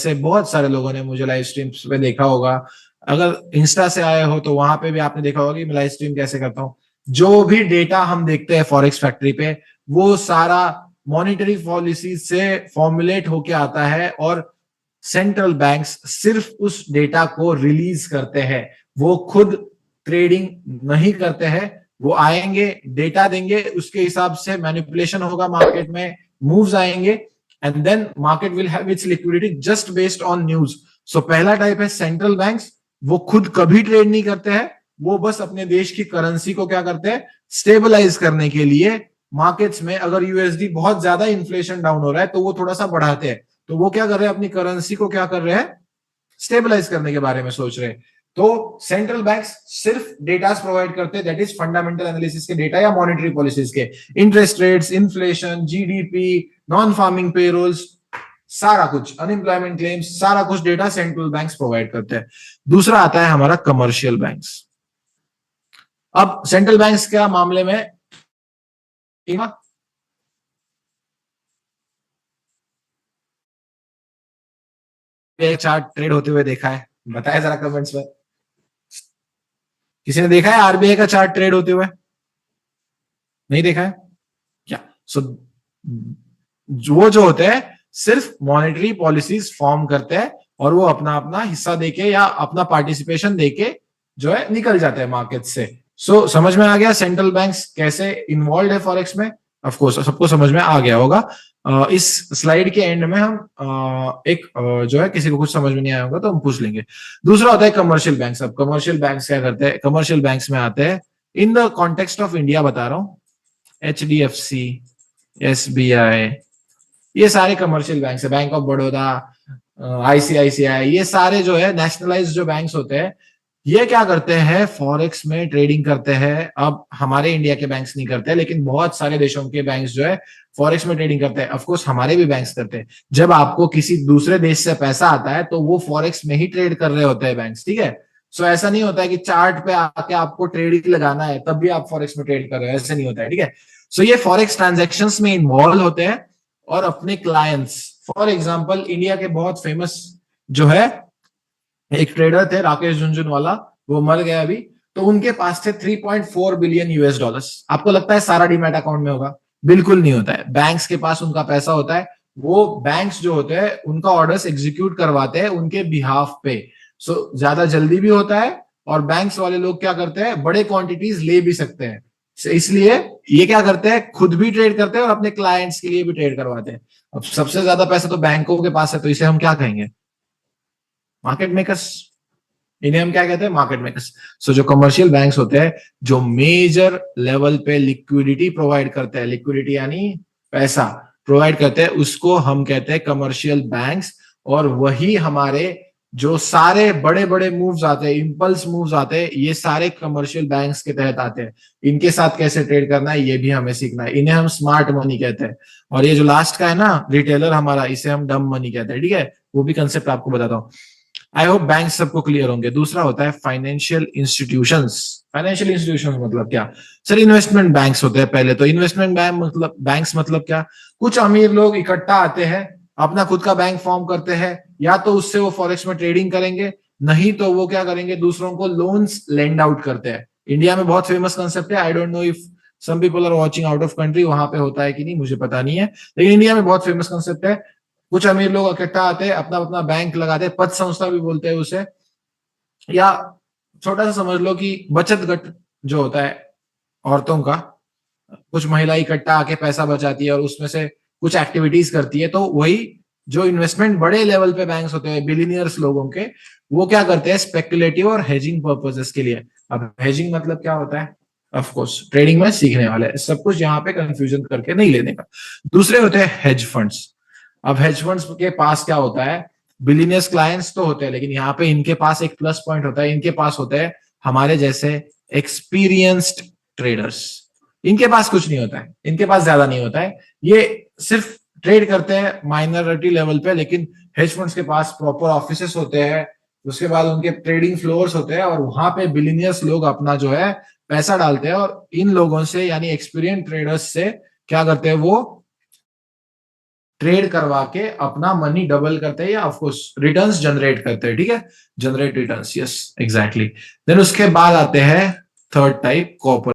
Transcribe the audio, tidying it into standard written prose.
से बहुत सारे लोगों ने मुझे लाइव स्ट्रीम्स पे देखा होगा। अगर इंस्टा से आए हो तो वहां पे भी आपने देखा होगा कि मैं लाइव स्ट्रीम कैसे करता हूँ। जो भी डेटा हम देखते हैं फॉरेक्स फैक्ट्री पे, वो सारा मॉनिटरी पॉलिसी से फॉर्मुलेट होके आता है, और सेंट्रल बैंक्स सिर्फ उस डेटा को रिलीज करते हैं। वो खुद ट्रेडिंग नहीं करते हैं। वो आएंगे, डेटा देंगे, उसके हिसाब से मैनिपुलेशन होगा मार्केट में, मूव्स आएंगे, and then market will have its liquidity just based on news. So पहला टाइप है सेंट्रल बैंक्स, वो खुद कभी ट्रेड नहीं करते हैं। वो बस अपने देश की करेंसी को क्या करते हैं, स्टेबलाइज करने के लिए मार्केट्स में अगर यूएसडी बहुत ज्यादा इन्फ्लेशन डाउन हो रहा है तो वो थोड़ा सा बढ़ाते हैं। तो वो क्या कर रहे हैं, अपनी करेंसी को क्या कर रहे हैं, स्टेबलाइज करने के बारे में सोच रहे हैं। तो सेंट्रल बैंक्स सिर्फ डेटा प्रोवाइड करते हैं, दैट इज फंडामेंटल एनालिसिस के डेटा या मॉनेटरी पॉलिसीज के, interest rates, inflation, GDP, non farming payrolls, सारा कुछ, अनएम्प्लॉयमेंट क्लेम्स, सारा कुछ डेटा सेंट्रल बैंक्स प्रोवाइड करते हैं। दूसरा आता है हमारा कमर्शियल बैंक्स। अब सेंट्रल बैंक्स के मामले में एक चार्ट ट्रेड होते हुए देखा है, बताया जरा कमेंट्स में। किसी ने देखा है आरबीआई का चार्ट ट्रेड होते हुए? नहीं देखा है क्या? सो जो होते हैं सिर्फ मॉनेटरी पॉलिसीज फॉर्म करते हैं, और वो अपना अपना हिस्सा देके या अपना पार्टिसिपेशन देके जो है निकल जाते हैं मार्केट से। सो समझ में आ गया सेंट्रल बैंक्स कैसे इन्वॉल्व है फॉरेक्स में? ऑफ कोर्स सबको समझ में आ गया होगा। इस स्लाइड के एंड में हम एक जो है, किसी को कुछ समझ में नहीं आया होगा तो हम पूछ लेंगे। दूसरा होता है कमर्शियल बैंक्स। अब कमर्शियल बैंक्स क्या करते हैं? कमर्शियल बैंक्स में आते हैं in the context of India, बता रहा हूं, HDFC, SBI, ये सारे कमर्शियल बैंक है, बैंक ऑफ बड़ौदा, ICICI, ये सारे जो है नेशनलाइज्ड जो बैंक्स होते हैं, ये क्या करते हैं, फॉरेक्स में ट्रेडिंग करते हैं। अब हमारे इंडिया के बैंक्स नहीं करते, लेकिन बहुत सारे देशों के बैंक्स जो है फॉरेक्स में ट्रेडिंग करते हैं। ऑफ कोर्स हमारे भी बैंक्स करते हैं। जब आपको किसी दूसरे देश से पैसा आता है तो वो फॉरेक्स में ही ट्रेड कर रहे होते हैं बैंक्स, ठीक है। सो ऐसा नहीं होता है कि चार्ट पे आके आपको ट्रेड ही लगाना है तब भी आप फॉरेक्स में ट्रेड कर रहे हो, ऐसा नहीं होता है, ठीक है। सो ये फॉरेक्स ट्रांजेक्शंस में इन्वॉल्व होते हैं और अपने क्लाइंट्स, फॉर एग्जांपल इंडिया के बहुत फेमस जो है एक ट्रेडर थे राकेश झुनझुनवाला, वो मर गया अभी, तो उनके पास थे 3.4 बिलियन US डॉलर्स। आपको लगता है सारा डीमैट अकाउंट में होगा? बिल्कुल नहीं होता है। बैंक्स के पास उनका पैसा होता है, वो बैंक्स जो होते हैं उनका ऑर्डर्स एग्जीक्यूट करवाते हैं उनके बिहाफ पे। सो ज्यादा जल्दी भी होता है, और बैंक्स वाले लोग क्या करते हैं, बड़े क्वांटिटीज ले भी सकते हैं। इसलिए ये क्या करते हैं, खुद भी ट्रेड करते हैं और अपने क्लाइंट्स के लिए भी ट्रेड करवाते हैं। अब सबसे ज्यादा पैसा तो बैंकों के पास है, तो इसे हम क्या कहेंगे, मार्केट मेकर्स। इन्हें हम क्या कहते हैं, मार्केट मेकर्स। सो जो कमर्शियल बैंक्स होते हैं, जो मेजर लेवल पे लिक्विडिटी प्रोवाइड करते हैं, लिक्विडिटी यानी पैसा प्रोवाइड करते हैं, उसको हम कहते हैं कमर्शियल बैंक्स। और वही हमारे जो सारे बड़े बड़े मूव्स आते हैं, इंपल्स मूव्स आते हैं, ये सारे कमर्शियल बैंक्स के तहत आते हैं। इनके साथ कैसे ट्रेड करना है ये भी हमें सीखना है। इन्हें हम स्मार्ट मनी कहते हैं। और ये जो लास्ट का है ना रिटेलर हमारा, इसे हम डम मनी कहते हैं, ठीक है। वो भी कंसेप्ट आपको बताता हूँ। आई होप बैंक सबको क्लियर होंगे। दूसरा होता है फाइनेंशियल इंस्टीट्यूशंस। फाइनेंशियल इंस्टीट्यूशंस मतलब क्या? सर इन्वेस्टमेंट बैंक्स होते हैं पहले तो। इन्वेस्टमेंट बैंक्स मतलब क्या? कुछ अमीर लोग इकट्ठा आते हैं, अपना खुद का बैंक फॉर्म करते हैं, या तो उससे वो फॉरेक्स में ट्रेडिंग करेंगे, नहीं तो वो क्या करेंगे, दूसरों को लोन्स लेंड आउट करते हैं। इंडिया में बहुत फेमस कंसेप्ट है, I don't know if some people are watching out of country, वहां पे होता है कि नहीं मुझे पता नहीं है, लेकिन इंडिया में बहुत फेमस कंसेप्ट है। कुछ अमीर लोग इकट्ठा आते हैं, अपना अपना बैंक लगाते हैं, पद संस्था भी बोलते हैं उसे, या छोटा सा समझ लो कि बचत गट जो होता है औरतों का, कुछ महिला इकट्ठा आके पैसा बचाती है और उसमें से कुछ एक्टिविटीज करती है। तो वही जो इन्वेस्टमेंट बड़े लेवल पे बैंक्स होते हैं, बिलियनियर्स लोगों के, वो क्या करते हैं, स्पेकुलेटिव और हेजिंग पर्पसेस के लिए। अब हेजिंग मतलब क्या होता है? ऑफ कोर्स ट्रेडिंग में सीखने वाले, सब कुछ यहाँ पे कंफ्यूजन करके नहीं लेने का। दूसरे होते हैं हेज फंड्स। अब हेज फंड्स के पास क्या होता है, बिलियनियर्स क्लाइंट्स तो होते हैं, लेकिन यहाँ पे इनके पास एक प्लस पॉइंट होता है, इनके पास होते हैं हमारे जैसे एक्सपीरियंस्ड ट्रेडर्स। इनके पास कुछ नहीं होता है, इनके पास ज्यादा नहीं होता है, ये सिर्फ ट्रेड करते हैं माइनॉरिटी लेवल पे। लेकिन हेज फंड्स के पास प्रॉपर ऑफिसेस होते हैं, उसके बाद उनके ट्रेडिंग फ्लोर्स होते हैं, और वहां पे बिलियनियर्स लोग अपना जो है पैसा डालते हैं, और इन लोगों से यानी एक्सपीरियंस ट्रेडर्स से क्या करते हैं, वो ट्रेड करवा के अपना मनी डबल करते हैं या ऑफकोर्स रिटर्न्स जनरेट करते हैं, ठीक है, generate returns, yes exactly. Then उसके बाद आते हैं थर्ड टाइप, कॉर्पोरेट।